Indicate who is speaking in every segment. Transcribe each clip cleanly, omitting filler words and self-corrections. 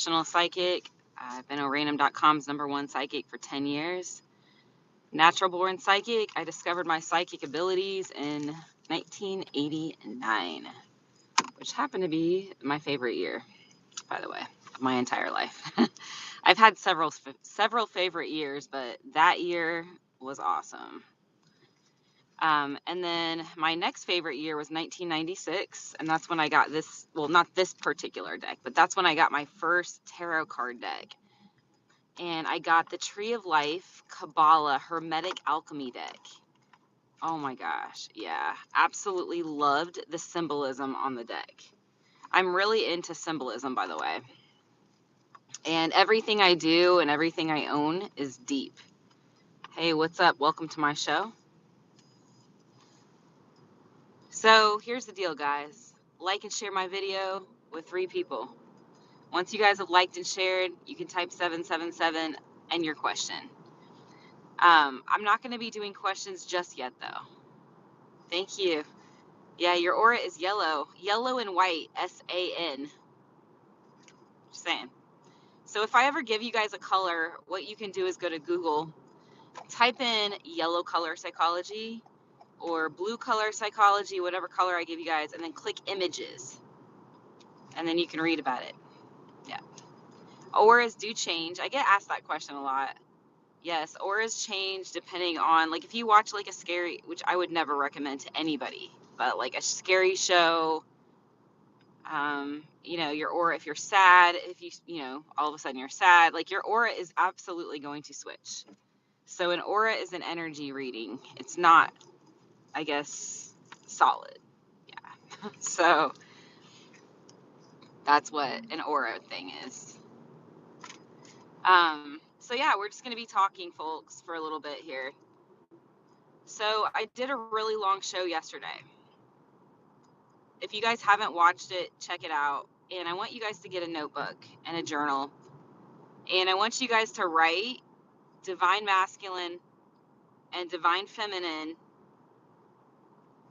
Speaker 1: professional psychic. I've been ORANUM'S #1 psychic for 10 years. Natural born psychic. I discovered my psychic abilities in 1989, which happened to be my favorite year, by the way, of my entire life. I've had several favorite years, but that year was awesome. And then my next favorite year was 1996, and that's when I got this, well, not this particular deck, but that's when I got my first tarot card deck. And I got the Tree of Life Kabbalah Hermetic Alchemy deck. Oh my gosh, yeah, absolutely loved the symbolism on the deck. I'm really into symbolism, by the way. And everything I do and everything I own is deep. Hey, what's up? Welcome to my show. So here's the deal, guys. Like and share my video with 3 people. Once you guys have liked and shared, you can type 777 and your question. I'm not going to be doing questions just yet, though. Thank you. Yeah, your aura is yellow. Yellow and white, SAN. Just saying. So if I ever give you guys a color, what you can do is go to Google, type in yellow color psychology or blue color psychology, whatever color I give you guys, and then click images. And then you can read about it. Yeah. Auras do change. I get asked that question a lot. Yes, auras change depending on, like, if you watch like a scary, which I would never recommend to anybody, but like a scary show, you know, your aura, if you're sad, if you know, all of a sudden you're sad, like your aura is absolutely going to switch. So an aura is an energy reading. It's not, I guess, solid. Yeah. So that's what an aura thing is. So yeah, we're just going to be talking, folks, for a little bit here. So I did a really long show yesterday. If you guys haven't watched it, check it out. And I want you guys to get a notebook and a journal. And I want you guys to write divine masculine and divine feminine.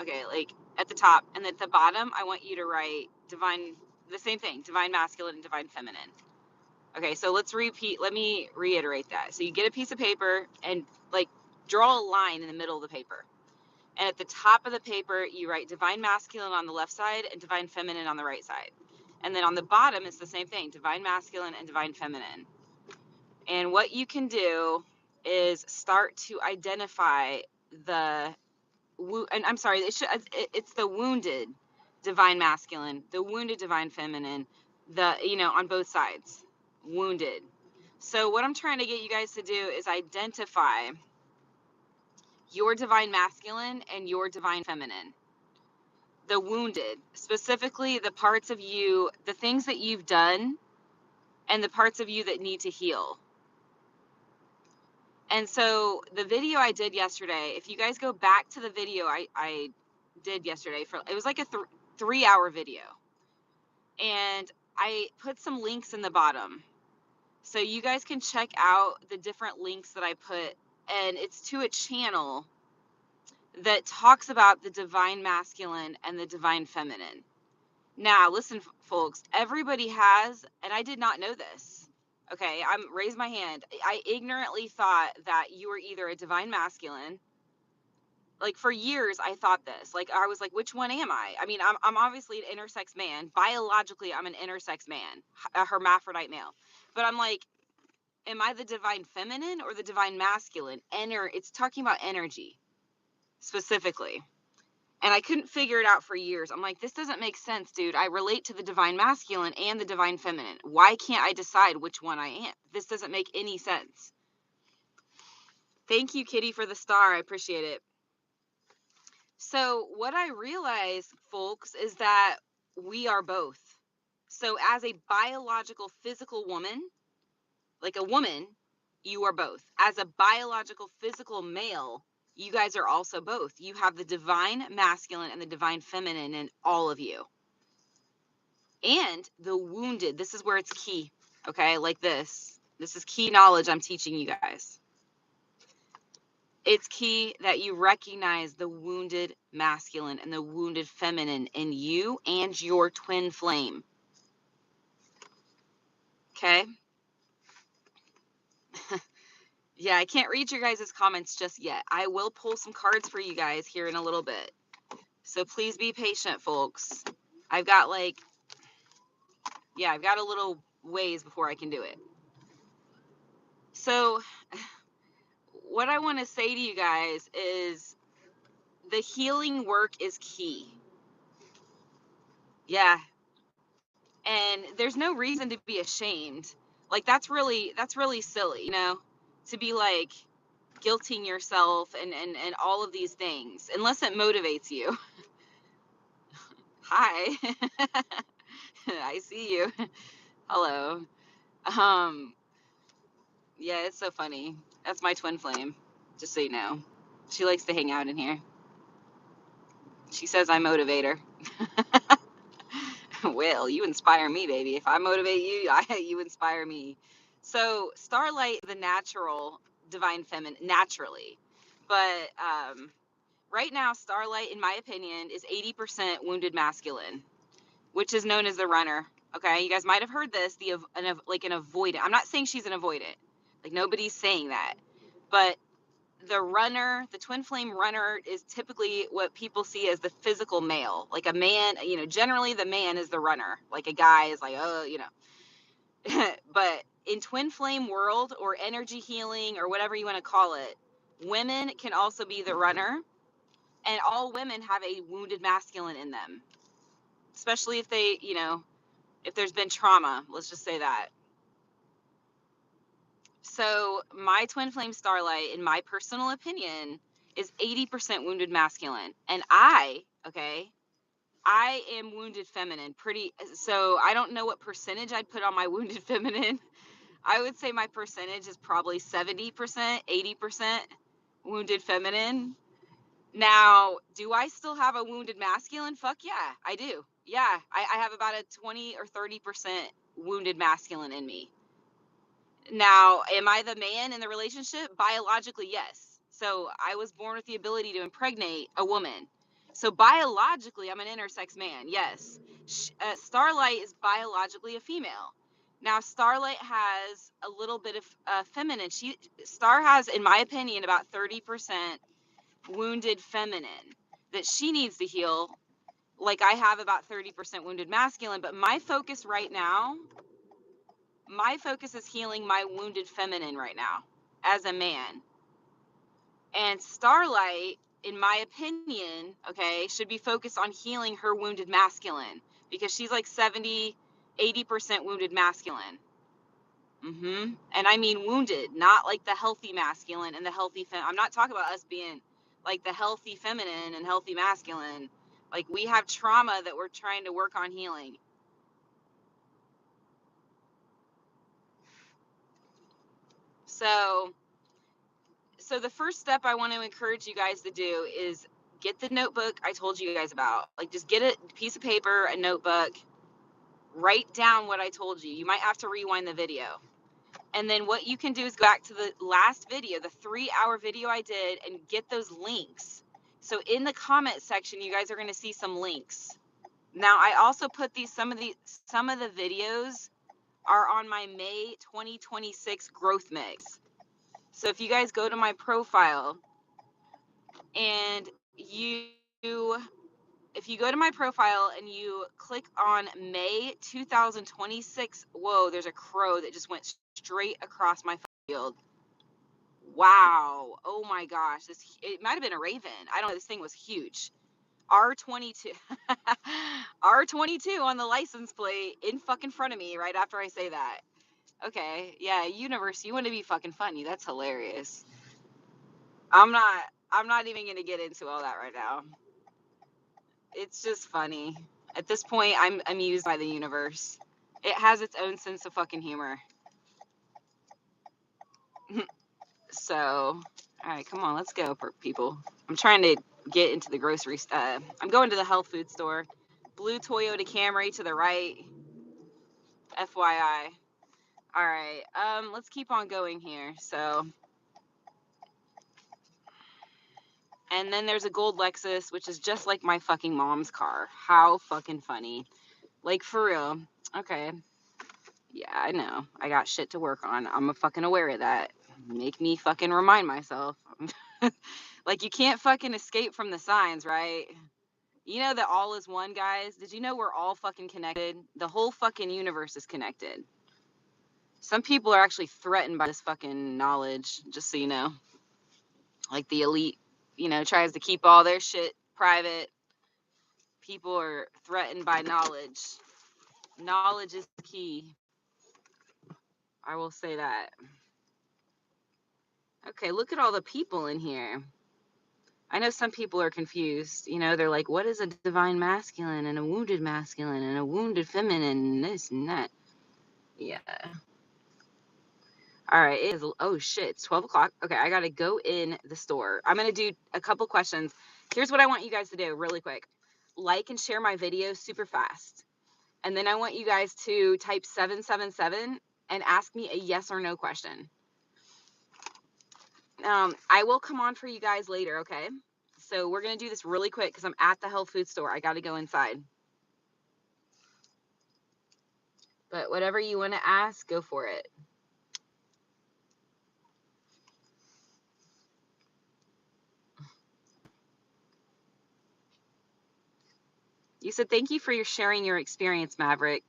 Speaker 1: Okay, like at the top. And at the bottom, I want you to write divine, the same thing, divine masculine and divine feminine. Okay, so let me reiterate that. So you get a piece of paper and like draw a line in the middle of the paper. And at the top of the paper, you write divine masculine on the left side and divine feminine on the right side. And then on the bottom, it's the same thing, divine masculine and divine feminine. And what you can do is start to identify the, and I'm sorry, it's the wounded divine masculine, the wounded divine feminine, on both sides, wounded. So what I'm trying to get you guys to do is identify your divine masculine and your divine feminine. The wounded, specifically the parts of you, the things that you've done and the parts of you that need to heal. And so the video I did yesterday, if you guys go back to the video I did yesterday, it was like a 3-hour video. And I put some links in the bottom. So you guys can check out the different links that I put. And it's to a channel that talks about the divine masculine and the divine feminine. Now, listen, folks, everybody has, and I did not know this. Okay, raise my hand. I ignorantly thought that you were either a divine masculine. Like for years, I thought this. Like I was like, which one am I? I mean, I'm obviously an intersex man. Biologically, I'm an intersex man, a hermaphrodite male. But I'm like, am I the divine feminine or the divine masculine? It's talking about energy specifically. And I couldn't figure it out for years. I'm like, this doesn't make sense, dude. I relate to the divine masculine and the divine feminine. Why can't I decide which one I am? This doesn't make any sense. Thank you, Kitty, for the star. I appreciate it. So what I realized, folks, is that we are both. So as a biological, physical woman, like a woman, you are both. As a biological, physical male, you guys are also both. You have the divine masculine and the divine feminine in all of you. And the wounded, this is where it's key, okay? Like this. This is key knowledge I'm teaching you guys. It's key that you recognize the wounded masculine and the wounded feminine in you and your twin flame. Okay. Yeah, I can't read your guys' comments just yet. I will pull some cards for you guys here in a little bit. So please be patient, folks. I've got a little ways before I can do it. So what I want to say to you guys is the healing work is key. Yeah. And there's no reason to be ashamed. Like that's really silly, to be like guilting yourself and all of these things, unless it motivates you. Hi. I see you. Hello. Um, yeah, it's so funny. That's my twin flame, just so you know. She likes to hang out in here. She says I motivate her. Well, you inspire me, baby. If I motivate you, you inspire me. So, Starlight, the natural divine feminine, naturally. But right now, Starlight, in my opinion, is 80% wounded masculine, which is known as the runner. Okay, you guys might have heard this, an avoidant. I'm not saying she's an avoidant. Like nobody's saying that. But the runner, the twin flame runner, is typically what people see as the physical male. Like a man, generally the man is the runner. Like a guy is like, oh, but in twin flame world or energy healing or whatever you want to call it, women can also be the runner, and all women have a wounded masculine in them, especially if they, if there's been trauma, let's just say that. So my twin flame Starlight, in my personal opinion, is 80% wounded masculine. And I am wounded feminine. So I don't know what percentage I'd put on my wounded feminine. I would say my percentage is probably 70%, 80% wounded feminine. Now, do I still have a wounded masculine? Fuck yeah, I do. Yeah, I have about a 20 or 30% wounded masculine in me. Now, am I the man in the relationship? Biologically, yes. So I was born with the ability to impregnate a woman. So biologically, I'm an intersex man, yes. Starlight is biologically a female. Now, Starlight has a little bit of feminine. Star has, in my opinion, about 30% wounded feminine that she needs to heal. Like I have about 30% wounded masculine, but my focus is healing my wounded feminine right now as a man. And Starlight, in my opinion, should be focused on healing her wounded masculine, because she's like 70, 80% wounded masculine. And I mean wounded, not like the healthy masculine and the healthy I'm not talking about us being like the healthy feminine and healthy masculine. Like we have trauma that we're trying to work on healing. So the first step I want to encourage you guys to do is get the notebook I told you guys about. Like just get a piece of paper, a notebook, write down what I told you. You might have to rewind the video. And then what you can do is go back to the last video, the 3-hour video I did, and get those links. So in the comment section, you guys are going to see some links. Now, I also put some of the videos are on my May 2026 growth mix. So if you guys go to my profile and if you go to my profile and you click on May 2026, whoa, there's a crow that just went straight across my field. Wow. Oh my gosh. It might have been a raven. I don't know. This thing was huge. R22. R22 on the license plate in fucking front of me right after I say that. Okay. Yeah, universe, you want to be fucking funny. That's hilarious. I'm not even going to get into all that right now. It's just funny. At this point, I'm amused by the universe. It has its own sense of fucking humor. So, all right, come on, let's go, people. I'm trying to get into the grocery. I'm going to the health food store. Blue Toyota Camry to the right. FYI. All right, let's keep on going here. So, and then there's a gold Lexus, which is just like my fucking mom's car. How fucking funny. Like, for real. Okay. Yeah, I know. I got shit to work on. I'm fucking aware of that. Make me fucking remind myself. Like, you can't fucking escape from the signs, right? You know that all is one, guys? Did you know we're all fucking connected? The whole fucking universe is connected. Some people are actually threatened by this fucking knowledge, just so you know. Like the elite, you know, tries to keep all their shit private. People are threatened by knowledge. Knowledge is key. I will say that. Okay, look at all the people in here. I know some people are confused. You know, they're like, what is a divine masculine and a wounded masculine and a wounded feminine and this and that? Yeah. All right. It is, oh shit, it's 12 o'clock. Okay, I got to go in the store. I'm going to do a couple questions. Here's what I want you guys to do really quick. Like and share my videos super fast. And then I want you guys to type 777 and ask me a yes or no question. I will come on for you guys later, okay? So we're going to do this really quick because I'm at the health food store. I got to go inside. But whatever you want to ask, go for it. You said, thank you for sharing your experience, Maverick.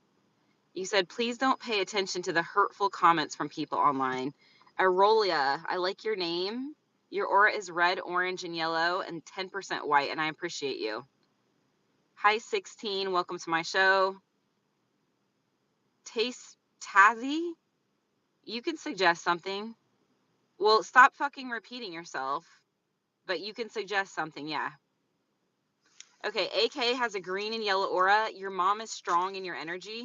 Speaker 1: You said, please don't pay attention to the hurtful comments from people online. Aurelia, I like your name. Your aura is red, orange, and yellow, and 10% white, and I appreciate you. Hi, 16. Welcome to my show. Taste Tazzy, you can suggest something. Well, stop fucking repeating yourself, but you can suggest something, yeah. Okay, AK has a green and yellow aura. Your mom is strong in your energy.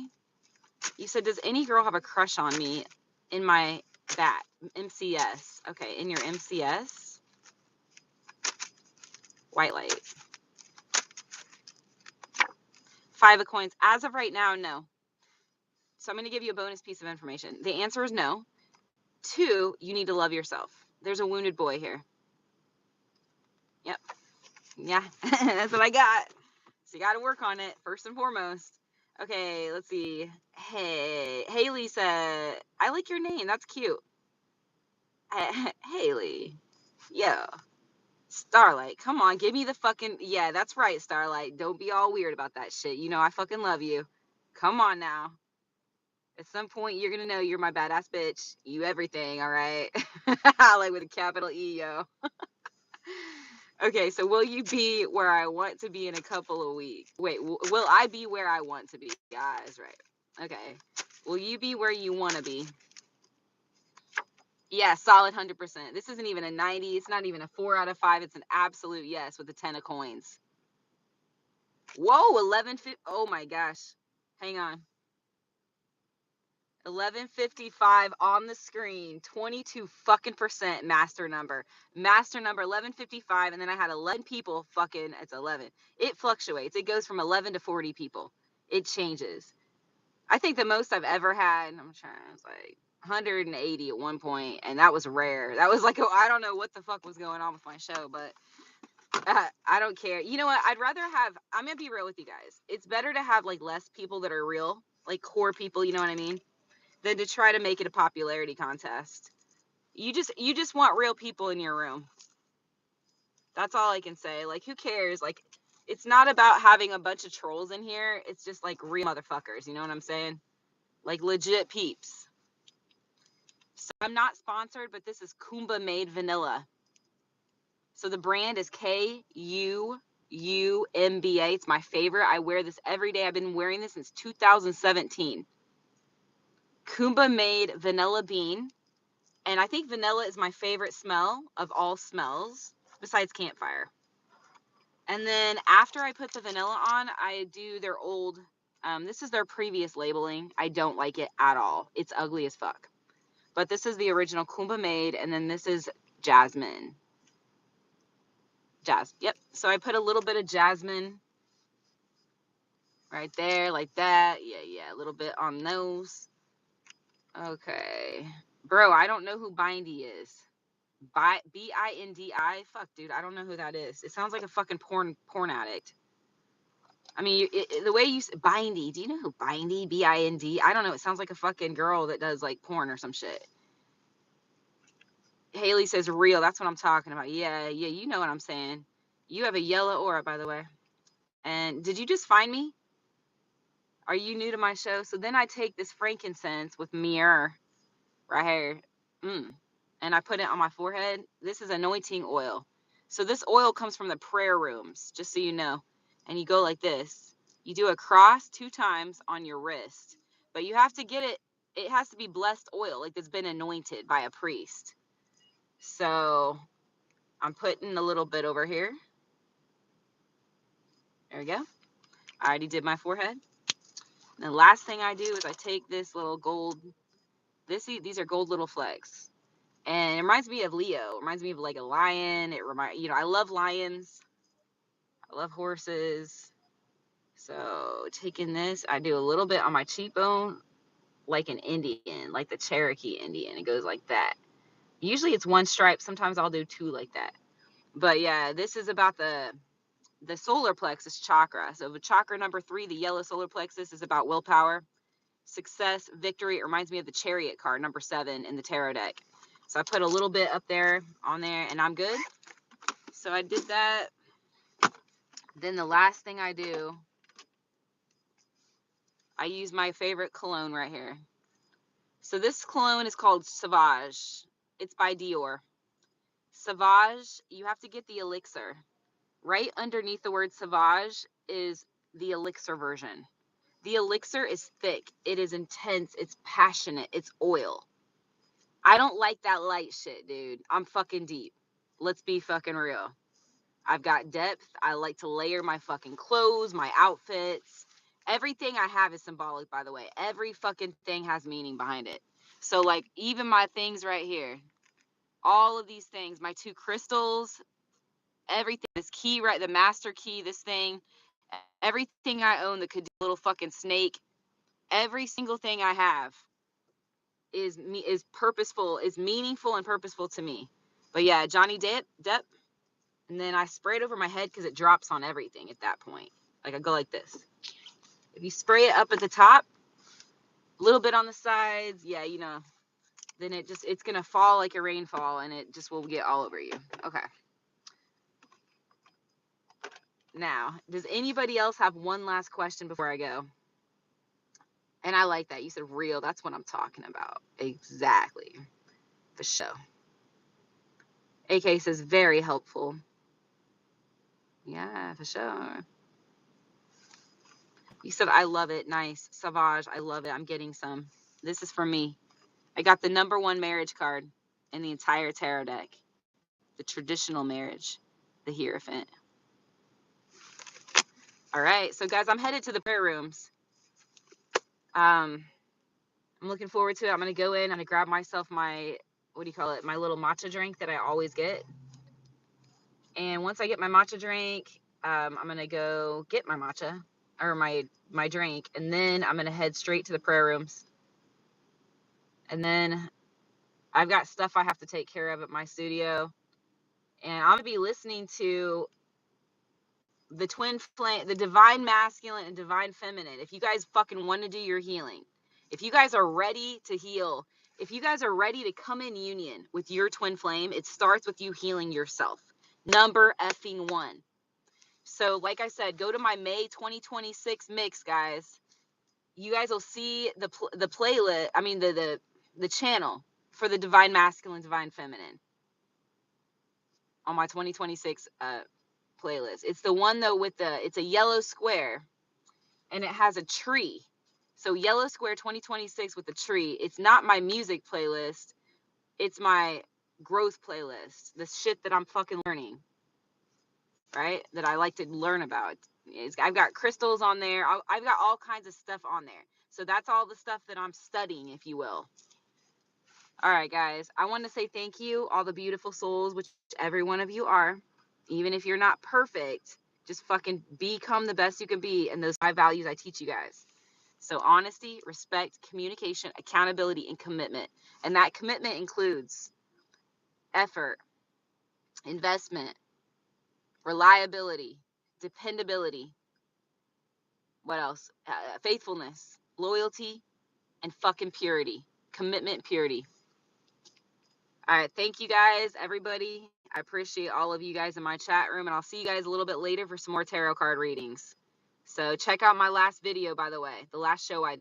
Speaker 1: You said, does any girl have a crush on me in my bat? MCS. Okay, in your MCS. White light. 5 of coins. As of right now, no. So I'm going to give you a bonus piece of information. The answer is no. 2, you need to love yourself. There's a wounded boy here. Yep. Yeah, that's what I got. So you got to work on it first and foremost. Okay, let's see. Hey, Lisa, I like your name. That's cute. Haley. Yeah. Starlight, come on, give me the fucking, yeah, that's right, Starlight. Don't be all weird about that shit. You know I fucking love you. Come on now. At some point, you're gonna know you're my badass bitch. You everything, all right? Like with a capital E, yo. Okay, so will you be where I want to be in a couple of weeks? Wait, will I be where I want to be? Yeah, that's right. Okay. Will you be where you want to be? Yeah, solid 100%. This isn't even a 90. It's not even a 4 out of 5. It's an absolute yes with the 10 of coins. Whoa, 1150. Oh my gosh. Hang on. 1155 on the screen. 22 fucking percent master number. Master number 1155. And then I had 11 people fucking, it's 11. It fluctuates. It goes from 11 to 40 people. It changes. I think the most I've ever had, I'm trying, it's like 180 at one point, and that was rare. That was like, I don't know what the fuck was going on with my show, but I don't care. You know what? I'd rather have, I'm going to be real with you guys. It's better to have like less people that are real, like core people, you know what I mean? Than to try to make it a popularity contest. You just want real people in your room. That's all I can say. Like, who cares? Like, it's not about having a bunch of trolls in here. It's just like real motherfuckers. You know what I'm saying? Like legit peeps. So I'm not sponsored, but this is Kumba Made Vanilla. So the brand is KUUMBA. It's my favorite. I wear this every day. I've been wearing this since 2017. Kumba Made Vanilla Bean. And I think vanilla is my favorite smell of all smells, besides campfire. And then after I put the vanilla on, I do their old, this is their previous labeling. I don't like it at all. It's ugly as fuck. But this is the original Kumba Made, and then this is Jasmine. Yep. So I put a little bit of jasmine right there, like that. Yeah, a little bit on those. Okay. Bro, I don't know who Bindy is. Bindi? Fuck, dude, I don't know who that is. It sounds like a fucking porn addict. I mean, the way you Bindy. Do you know who Bindy? B-I-N-D. I don't know. It sounds like a fucking girl that does like porn or some shit. Haley says real. That's what I'm talking about. Yeah, you know what I'm saying. You have a yellow aura, by the way. And did you just find me? Are you new to my show? So then I take this frankincense with myrrh right here. And I put it on my forehead. This is anointing oil. So this oil comes from the prayer rooms, just so you know. And you go like this. You do a cross 2 times on your wrist. But you have to get it. It has to be blessed oil, like it's been anointed by a priest. So I'm putting a little bit over here. There we go. I already did my forehead. And the last thing I do is I take this little gold. These are gold little flecks. And it reminds me of Leo. It reminds me of like a lion. I love lions. I love horses. So taking this, I do a little bit on my cheekbone, like an Indian, like the Cherokee Indian. It goes like that. Usually it's 1 stripe. Sometimes I'll do 2 like that. But yeah, this is about the solar plexus chakra. So the chakra number 3, the yellow solar plexus, is about willpower, success, victory. It reminds me of the Chariot card, number 7 in the tarot deck. So I put a little bit up there on there and I'm good. So I did that. Then the last thing I do, I use my favorite cologne right here. So this cologne is called Sauvage. It's by Dior. Sauvage, you have to get the elixir. Right underneath the word Sauvage is the elixir version. The elixir is thick. It is intense. It's passionate. It's oil. I don't like that light shit, dude. I'm fucking deep. Let's be fucking real. I've got depth. I like to layer my fucking clothes, my outfits. Everything I have is symbolic, by the way. Every fucking thing has meaning behind it. So, like, even my things right here, all of these things, my 2 crystals, everything, this key, right, the master key, this thing, everything I own, the little fucking snake, every single thing I have is purposeful, is meaningful and purposeful to me. But yeah, Johnny Depp. And then I spray it over my head because it drops on everything at that point. Like I go like this. If you spray it up at the top, a little bit on the sides, yeah, then it's going to fall like a rainfall and it just will get all over you. Okay. Now, does anybody else have one last question before I go? And I like that. You said real. That's what I'm talking about. Exactly. For sure. AK says very helpful. Yeah, for sure. You said, I love it. Nice. Sauvage. I love it. I'm getting some. This is for me. I got the number 1 marriage card in the entire tarot deck. The traditional marriage. The Hierophant. All right. So, guys, I'm headed to the prayer rooms. I'm looking forward to it. I'm going to go in. I'm going to grab myself my, my little matcha drink that I always get. And once I get my matcha drink, I'm going to go get my matcha or my drink. And then I'm going to head straight to the prayer rooms. And then I've got stuff I have to take care of at my studio. And I'm going to be listening to the twin flame, the divine masculine and divine feminine. If you guys fucking want to do your healing, if you guys are ready to heal, if you guys are ready to come in union with your twin flame, it starts with you healing yourself. Number effing 1. So, like I said, go to my May 2026 mix, guys. You guys will see the playlist. I mean, the channel for the divine masculine, divine feminine on my 2026 playlist. It's the one though with it's a yellow square and it has a tree. So yellow square 2026 with a tree. It's not my music playlist. It's my growth playlist. The shit that I'm fucking learning. Right? That I like to learn about. I've got crystals on there. I've got all kinds of stuff on there. So that's all the stuff that I'm studying, if you will. All right, guys. I want to say thank you, all the beautiful souls, which every one of you are. Even if you're not perfect, just fucking become the best you can be. And those 5 values I teach you guys. So honesty, respect, communication, accountability, and commitment. And that commitment includes effort, investment, reliability, dependability, What else? Faithfulness, loyalty, and fucking purity. Commitment, purity. All right. Thank you guys, everybody. I appreciate all of you guys in my chat room, and I'll see you guys a little bit later for some more tarot card readings. So check out my last video, by the way, the last show I